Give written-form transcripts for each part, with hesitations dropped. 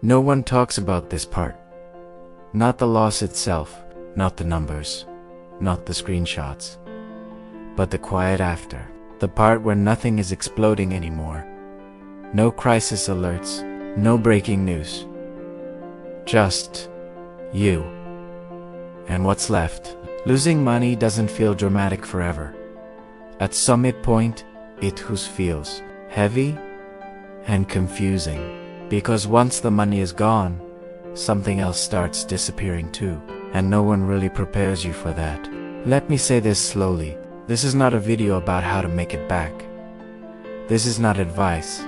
No one talks about this part. Not the loss itself, not the numbers, not the screenshots, but the quiet after. The part where nothing is exploding anymore. No crisis alerts, no breaking news. Just you. And what's left? Losing money doesn't feel dramatic forever. At some point, it feels heavy and confusing. Because once the money is gone, something else starts disappearing too. And no one really prepares you for that. Let me say this slowly. This is not a video about how to make it back. This is not advice.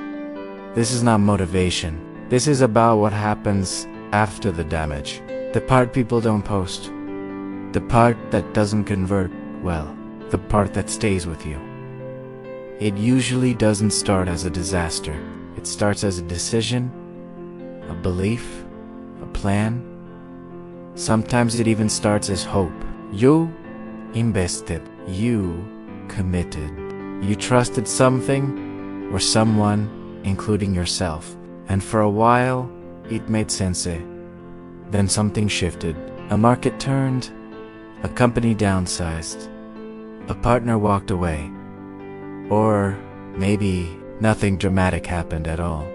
This is not motivation. This is about what happens after the damage. The part people don't post. The part that doesn't convert well. The part that stays with you. It usually doesn't start as a disaster. It starts as a decision, a belief, a plan. Sometimes it even starts as hope. You invested. You committed. You trusted something or someone, including yourself. And for a while, it made sense. Then something shifted. A market turned. A company downsized. A partner walked away. Or maybe nothing dramatic happened at all.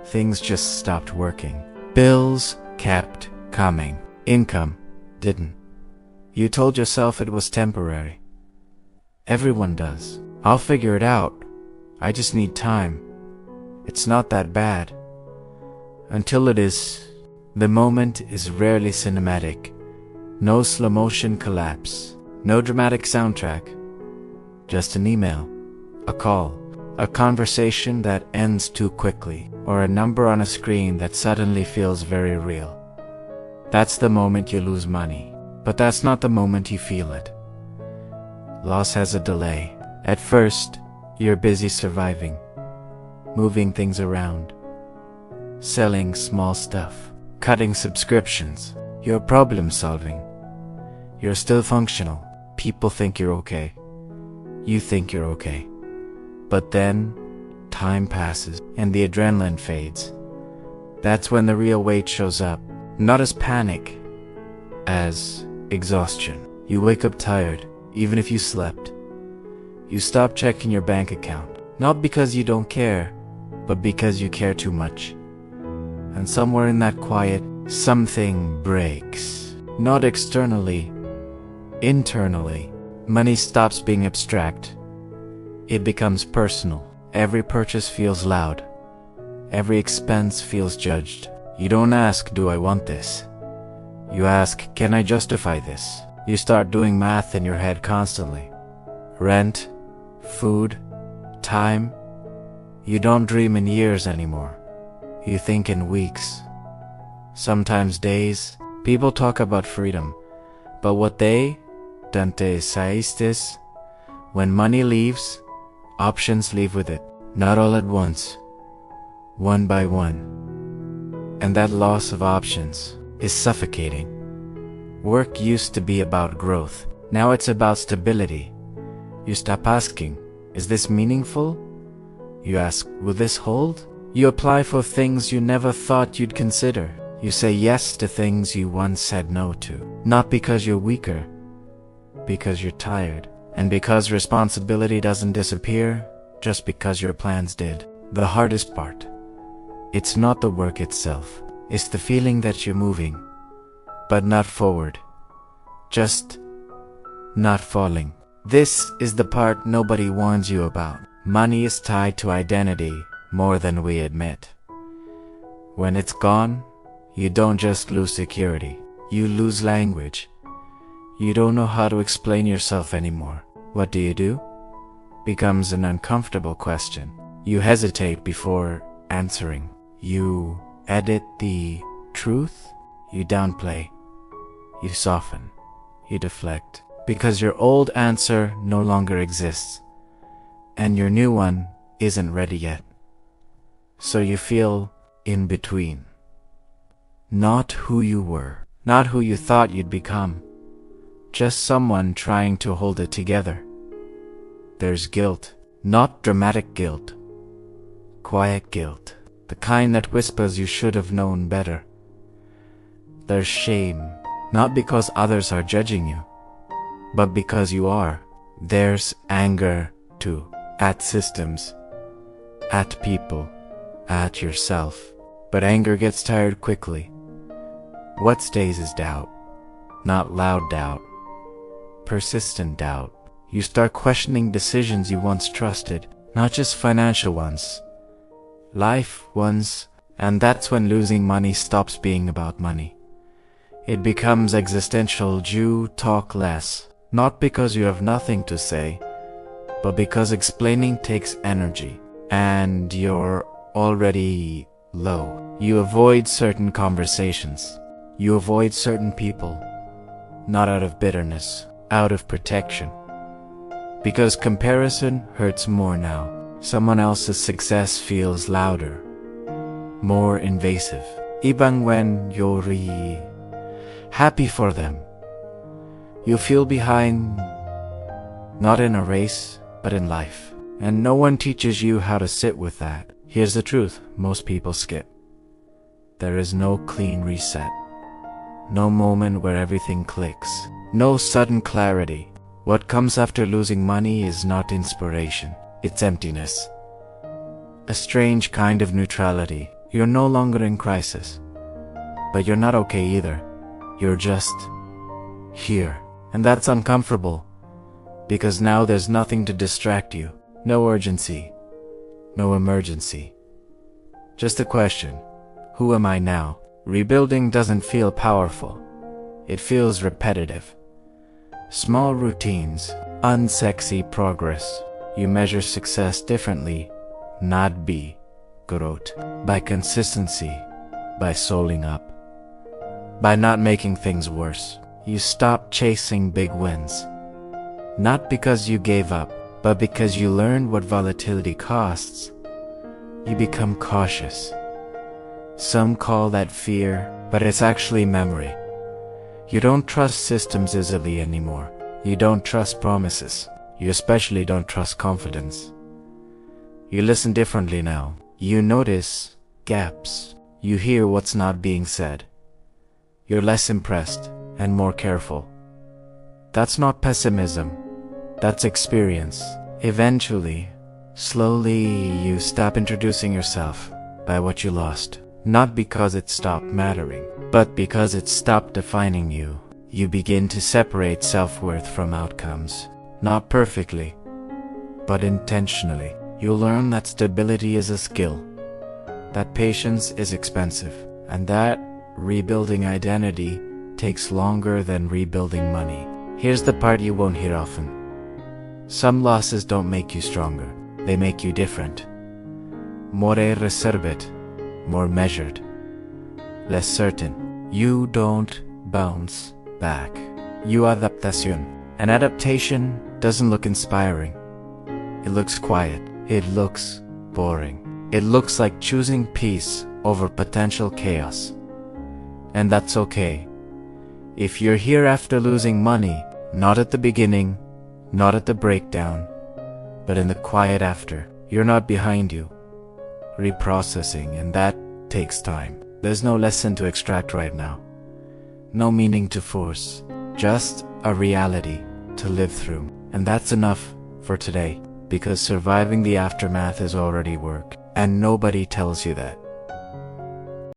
Things just stopped working. Bills kept coming. Income didn't. You told yourself it was temporary. Everyone does. I'll figure it out. I just need time. It's not that bad. Until it is. The moment is rarely cinematic. No slow motion collapse. No dramatic soundtrack. Just an email. A call. A conversation that ends too quickly. Or a number on a screen that suddenly feels very real. That's the moment you lose money. But that's not the moment you feel it. Loss has a delay. At first, you're busy surviving, moving things around, selling small stuff, cutting subscriptions. You're problem solving. You're still functional. People think you're okay. You think you're okay. But then, time passes and the adrenaline fades. That's when the real weight shows up. Not as panic, as exhaustion. You wake up tired, even if you slept. You stop checking your bank account, not because you don't care, but because you care too much. And somewhere in that quiet, something breaks. Not externally, internally. Money stops being abstract. It becomes personal. Every purchase feels loud. Every expense feels judged. You don't ask, do I want this? You ask, can I justify this? You start doing math in your head constantly. Rent, food, time. You don't dream in years anymore. You think in weeks. Sometimes days. People talk about freedom. But what they, Dante Saistis, when money leaves, options leave with it. Not all at once. One by one. And that loss of options is suffocating. Work used to be about growth. Now it's about stability. You stop asking, is this meaningful? You ask, will this hold? You apply for things you never thought you'd consider. You say yes to things you once said no to. Not because you're weaker, because you're tired. And because responsibility doesn't disappear, just because your plans did. The hardest part. It's not the work itself. It's the feeling that you're moving, but not forward. Just not falling. This is the part nobody warns you about. Money is tied to identity more than we admit. When it's gone, you don't just lose security. You lose language. You don't know how to explain yourself anymore. What do? Becomes an uncomfortable question. You hesitate before answering. You edit the truth. You downplay. You soften. You deflect. Because your old answer no longer exists. And your new one isn't ready yet. So you feel in between. Not who you were. Not who you thought you'd become. Just someone trying to hold it together. There's guilt. Not dramatic guilt. Quiet guilt. the kind that whispers you should have known better. There's shame, not because others are judging you, but because you are. There's anger, too, at systems, at people, at yourself. But anger gets tired quickly. What stays is doubt. Not loud doubt, persistent doubt. You start questioning decisions you once trusted, not just financial ones, life ones, and that's when losing money stops being about money. It becomes existential. You talk less, not because you have nothing to say, but because explaining takes energy, and you're already low. You avoid certain conversations. You avoid certain people, not out of bitterness, out of protection. Because comparison hurts more now. Someone else's success feels louder, more invasive, even when you're happy for them. You feel behind, not in a race, but in life. And no one teaches you how to sit with that. Here's the truth, most people skip. There is no clean reset. No moment where everything clicks. No sudden clarity. What comes after losing money is not inspiration. It's emptiness. A strange kind of neutrality. You're no longer in crisis. But you're not okay either. You're just here. And that's uncomfortable. Because now there's nothing to distract you. No urgency. No emergency. Just a question. Who am I now? Rebuilding doesn't feel powerful. It feels repetitive. Small routines, unsexy progress. You measure success differently, not growth. By consistency, by souling up, by not making things worse. You stop chasing big wins. Not because you gave up, but because you learned what volatility costs. You become cautious. Some call that fear, but it's actually memory. You don't trust systems easily anymore. You don't trust promises. You especially don't trust confidence. You listen differently now. You notice gaps. You hear what's not being said. You're less impressed and more careful. That's not pessimism. That's experience. Eventually, slowly, you stop introducing yourself by what you lost. Not because it stopped mattering, but because it stopped defining you. You begin to separate self-worth from outcomes. Not perfectly, but intentionally. You'll learn that stability is a skill, that patience is expensive, and that rebuilding identity takes longer than rebuilding money. Here's the part you won't hear often. Some losses don't make you stronger. They make you different. More reserved, more measured, less certain. You don't bounce back. You adaptación. An adaptation doesn't look inspiring. It looks quiet. It looks boring. It looks like choosing peace over potential chaos. And that's okay. If you're here after losing money, not at the beginning, not at the breakdown, but in the quiet after, you're not behind you. Reprocessing, and that takes time. There's no lesson to extract right now. No meaning to force. Just a reality to live through. And that's enough for today, because surviving the aftermath is already work, and nobody tells you that.